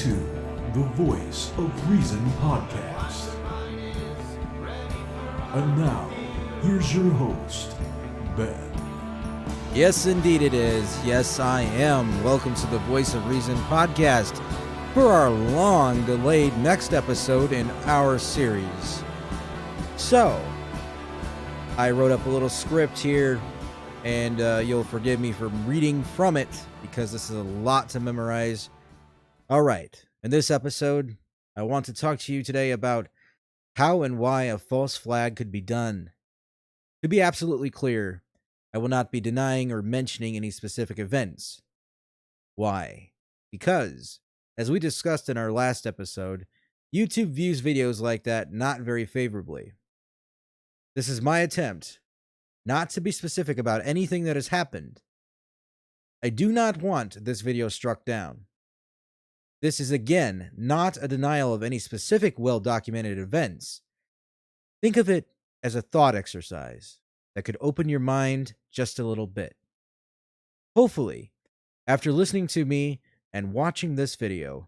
to the Voice of Reason podcast. And now, here's your host, Ben. Yes, indeed it is. Yes, I am. Welcome to the Voice of Reason podcast for our long-delayed next episode in our series. So, I wrote up a little script here, and you'll forgive me for reading from it because this is a lot to memorize. All right, in this episode, I want to talk to you today about how and why a false flag could be done. To be absolutely clear, I will not be denying or mentioning any specific events. Why? Because, as we discussed in our last episode, YouTube views videos like that not very favorably. This is my attempt not to be specific about anything that has happened. I do not want this video struck down. This is again not a denial of any specific well-documented events. Think of it as a thought exercise that could open your mind just a little bit. Hopefully, after listening to me and watching this video,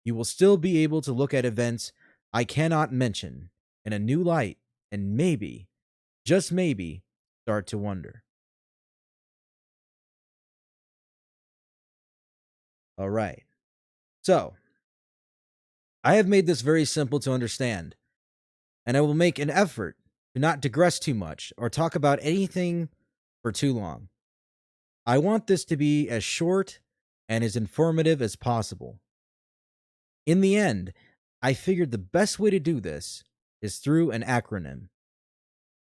you will still be able to look at events I cannot mention in a new light and maybe, just maybe, start to wonder. All right. So, I have made this very simple to understand, and I will make an effort to not digress too much or talk about anything for too long. I want this to be as short and as informative as possible. In the end, I figured the best way to do this is through an acronym.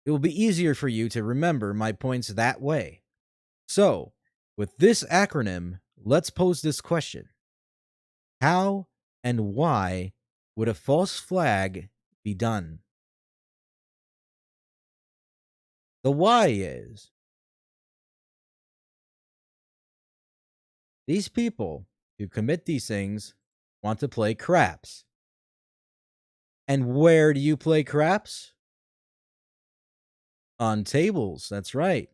It will be easier for you to remember my points that way. So, with this acronym, let's pose this question. How and why would a false flag be done? The why is these people who commit these things want to play craps. And where do you play craps? On tables, that's right.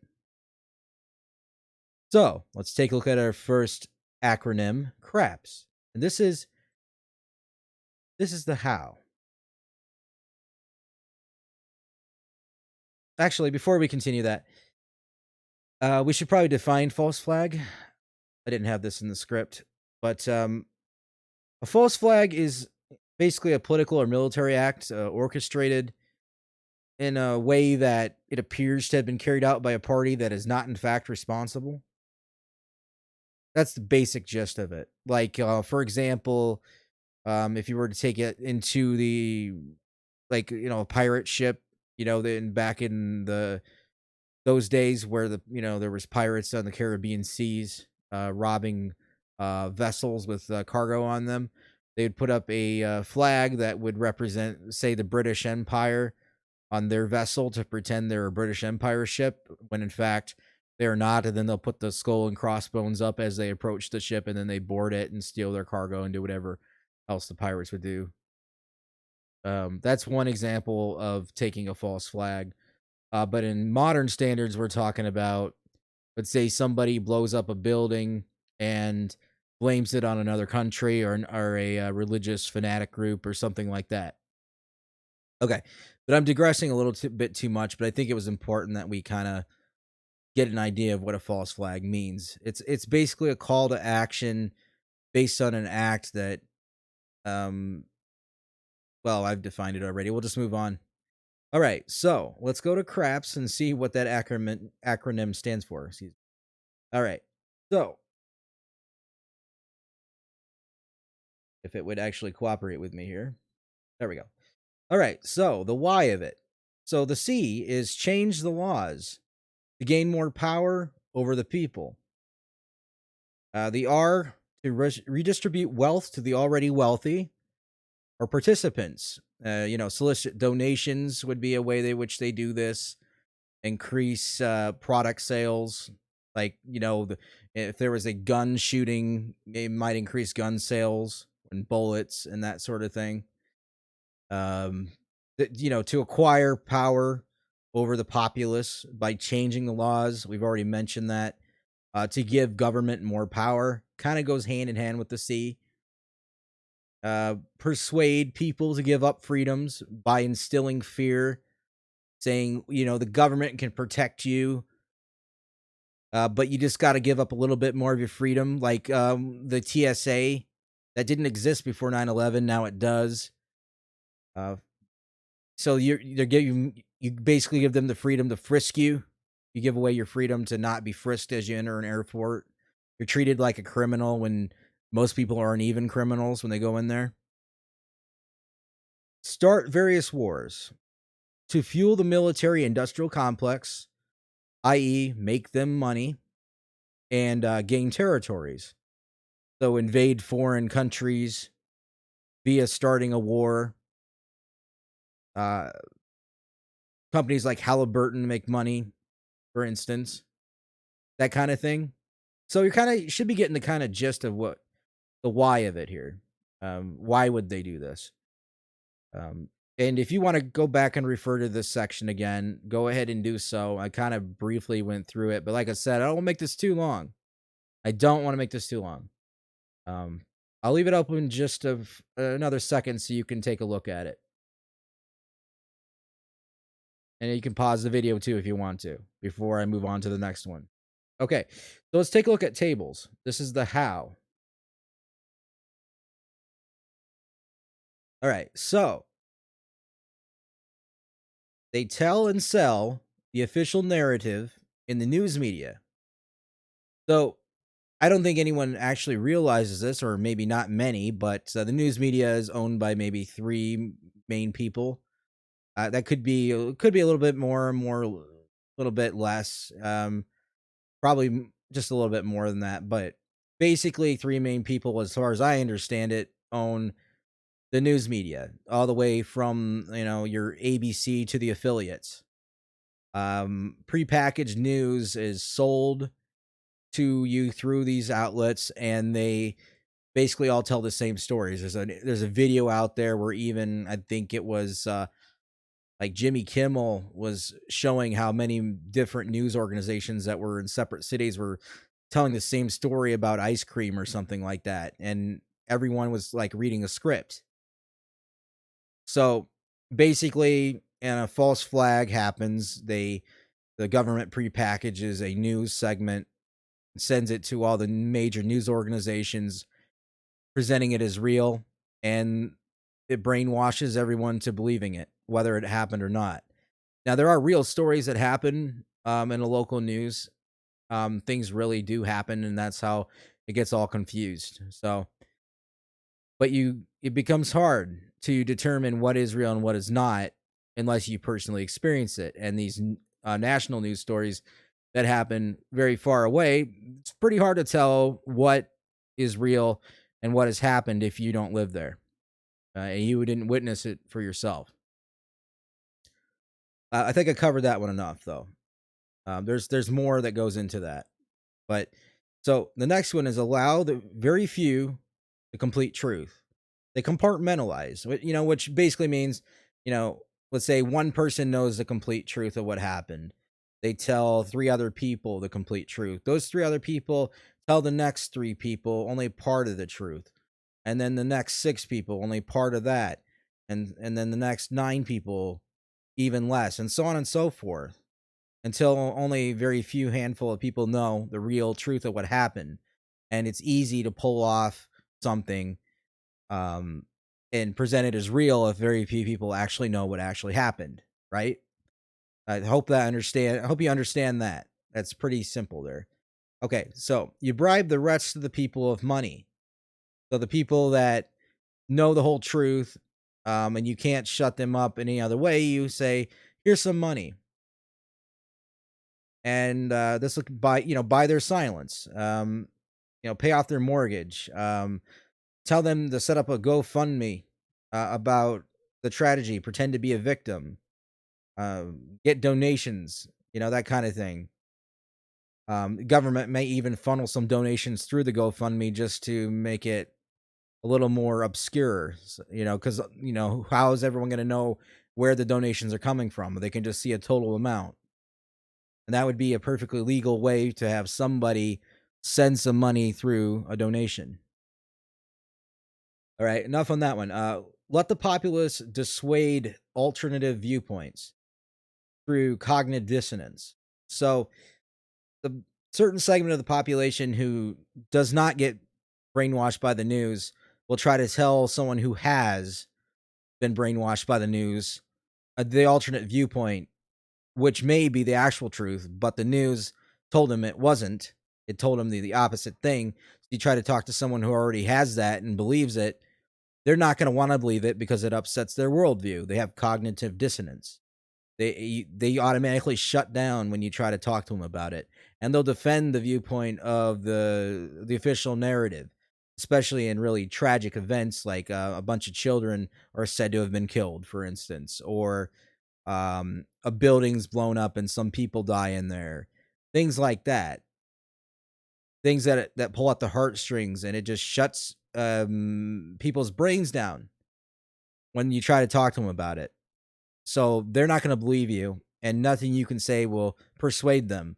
So, let's take a look at our first acronym, CRAPS. And this is the how. Actually, before we continue that, we should probably define false flag. I didn't have this in the script, but a false flag is basically a political or military act orchestrated in a way that it appears to have been carried out by a party that is not in fact responsible. That's the basic gist of it. Like, for example, if you were to take it into the, like, a pirate ship, then back in those days where there was pirates on the Caribbean seas, robbing vessels with cargo on them, they would put up a flag that would represent, say, the British Empire on their vessel to pretend they're a British Empire ship, when in fact they're not, and then they'll put the skull and crossbones up as they approach the ship, and then they board it and steal their cargo and do whatever else the pirates would do. That's one example of taking a false flag. But in modern standards, we're talking about, let's say somebody blows up a building and blames it on another country or a religious fanatic group or something like that. Okay, but I'm digressing a little bit too much, but I think it was important that we kind of get an idea of what a false flag means. It's basically a call to action based on an act that, well, I've defined it already. We'll just move on. All right, so let's go to CRAPS and see what that acronym stands for. Excuse me. All right, so if it would actually cooperate with me here. There we go. All right, so the why of it. So the C is change the laws to gain more power over the people. The R, to redistribute wealth to the already wealthy or participants. Solicit donations would be a way which they do this. Increase product sales. Like, if there was a gun shooting, it might increase gun sales and bullets and that sort of thing. To acquire power over the populace by changing the laws. We've already mentioned that. To give government more power kind of goes hand in hand with the C. persuade people to give up freedoms by instilling fear, saying, the government can protect you, but you just got to give up a little bit more of your freedom. Like the TSA that didn't exist before 9/11, now it does. Uh, so you basically give them the freedom to frisk you. You give away your freedom to not be frisked as you enter an airport. You're treated like a criminal when most people aren't even criminals when they go in there. Start various wars to fuel the military industrial complex, i.e., make them money and gain territories. So invade foreign countries via starting a war. Uh, Companies like Halliburton make money, for instance, that kind of thing. So you should be getting the kind of gist of what the why of it here. Why would they do this? And if you want to go back and refer to this section again, go ahead and do so. I kind of briefly went through it, but like I said, I don't want to make this too long. I don't want to make this too long. Um, I'll leave it open just another second so you can take a look at it. And you can pause the video too if you want to before I move on to the next one. Okay, so let's take a look at tables. This is the how. All right, so they tell and sell the official narrative in the news media. So I don't think anyone actually realizes this, or maybe not many, but the news media is owned by maybe three main people. That could be a little bit more, a little bit less. Probably just a little bit more than that, but basically three main people, as far as I understand it, own the news media, all the way from your ABC to the affiliates. Prepackaged news is sold to you through these outlets, and they basically all tell the same stories. There's a video out there where even I think it was like Jimmy Kimmel was showing how many different news organizations that were in separate cities were telling the same story about ice cream or something like that, and everyone was like reading a script. So basically, and a false flag happens, the government prepackages a news segment, sends it to all the major news organizations, presenting it as real, and it brainwashes everyone to believing it, whether it happened or not. Now, there are real stories that happen in the local news. Things really do happen, and that's how it gets all confused. So, but it becomes hard to determine what is real and what is not unless you personally experience it. And these national news stories that happen very far away, it's pretty hard to tell what is real and what has happened if you don't live there and you didn't witness it for yourself. I think I covered that one enough, though. There's more that goes into that, but so the next one is allow the very few the complete truth. They compartmentalize, which basically means, let's say one person knows the complete truth of what happened. They tell three other people the complete truth. Those three other people tell the next three people only part of the truth. And then the next six people only part of that. And then the next nine people even less, and so on and so forth, until only a very few handful of people know the real truth of what happened. And it's easy to pull off something um, and present it as real if very few people actually know what actually happened, right? I hope you understand that. That's pretty simple there. Okay, so you bribe the rest of the people of money. So the people that know the whole truth, and you can't shut them up any other way, you say, here's some money. And this will buy their silence. Pay off their mortgage. Tell them to set up a GoFundMe about the tragedy. Pretend to be a victim. Get donations. That kind of thing. Government may even funnel some donations through the GoFundMe just to make it a little more obscure. Because how is everyone going to know where the donations are coming from? They can just see a total amount. And that would be a perfectly legal way to have somebody send some money through a donation. All right, enough on that one. Let the populace dissuade alternative viewpoints through cognitive dissonance. So, the certain segment of the population who does not get brainwashed by the news will try to tell someone who has been brainwashed by the news the alternate viewpoint, which may be the actual truth, but the news told him it wasn't. It told him the opposite thing. So you try to talk to someone who already has that and believes it, they're not going to want to believe it because it upsets their worldview. They have cognitive dissonance. They automatically shut down when you try to talk to them about it, and they'll defend the viewpoint of the official narrative, especially in really tragic events like a bunch of children are said to have been killed, for instance, or a building's blown up and some people die in there, things like that, things that pull at the heartstrings, and it just shuts people's brains down when you try to talk to them about it. So they're not going to believe you, and nothing you can say will persuade them.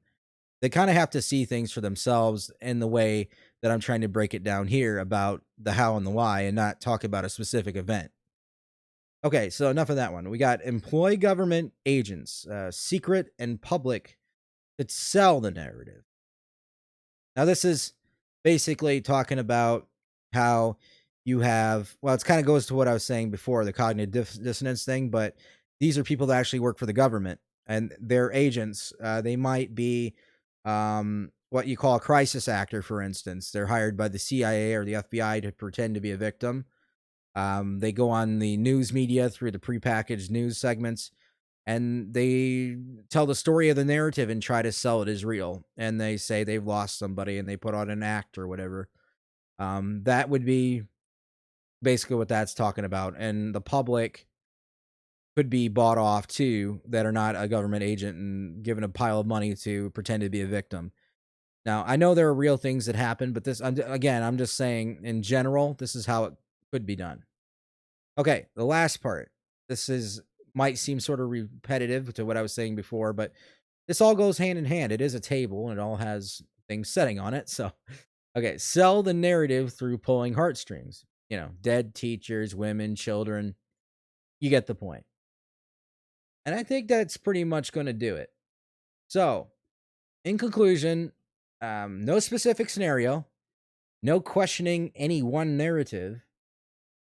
They kind of have to see things for themselves in the way that I'm trying to break it down here about the how and the why, and not talk about a specific event. Okay, so enough of that one. We got employ government agents, secret and public, that sell the narrative. Now, this is basically talking about how you have, well, it kind of goes to what I was saying before, the cognitive dissonance thing, but these are people that actually work for the government and they're agents. They might be what you call a crisis actor, for instance. They're hired by the CIA or the FBI to pretend to be a victim. They go on the news media through the prepackaged news segments and they tell the story of the narrative and try to sell it as real. And they say they've lost somebody and they put on an act or whatever. That would be basically what that's talking about. And the public could be bought off too that are not a government agent and given a pile of money to pretend to be a victim. Now, I know there are real things that happen, but I'm just saying in general, this is how it could be done. Okay, the last part. This is might seem sort of repetitive to what I was saying before, but this all goes hand in hand. It is a table and it all has things setting on it. So, okay, sell the narrative through pulling heartstrings. Dead teachers, women, children. You get the point. And I think that's pretty much going to do it. So, in conclusion, no specific scenario, no questioning any one narrative,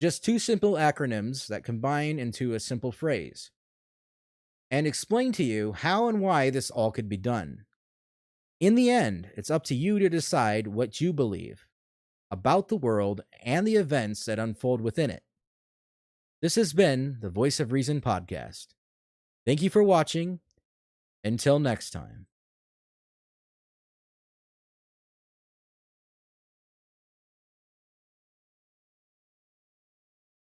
just two simple acronyms that combine into a simple phrase and explain to you how and why this all could be done. In the end, it's up to you to decide what you believe about the world and the events that unfold within it. This has been the Voice of Reason podcast. Thank you for watching. Until next time.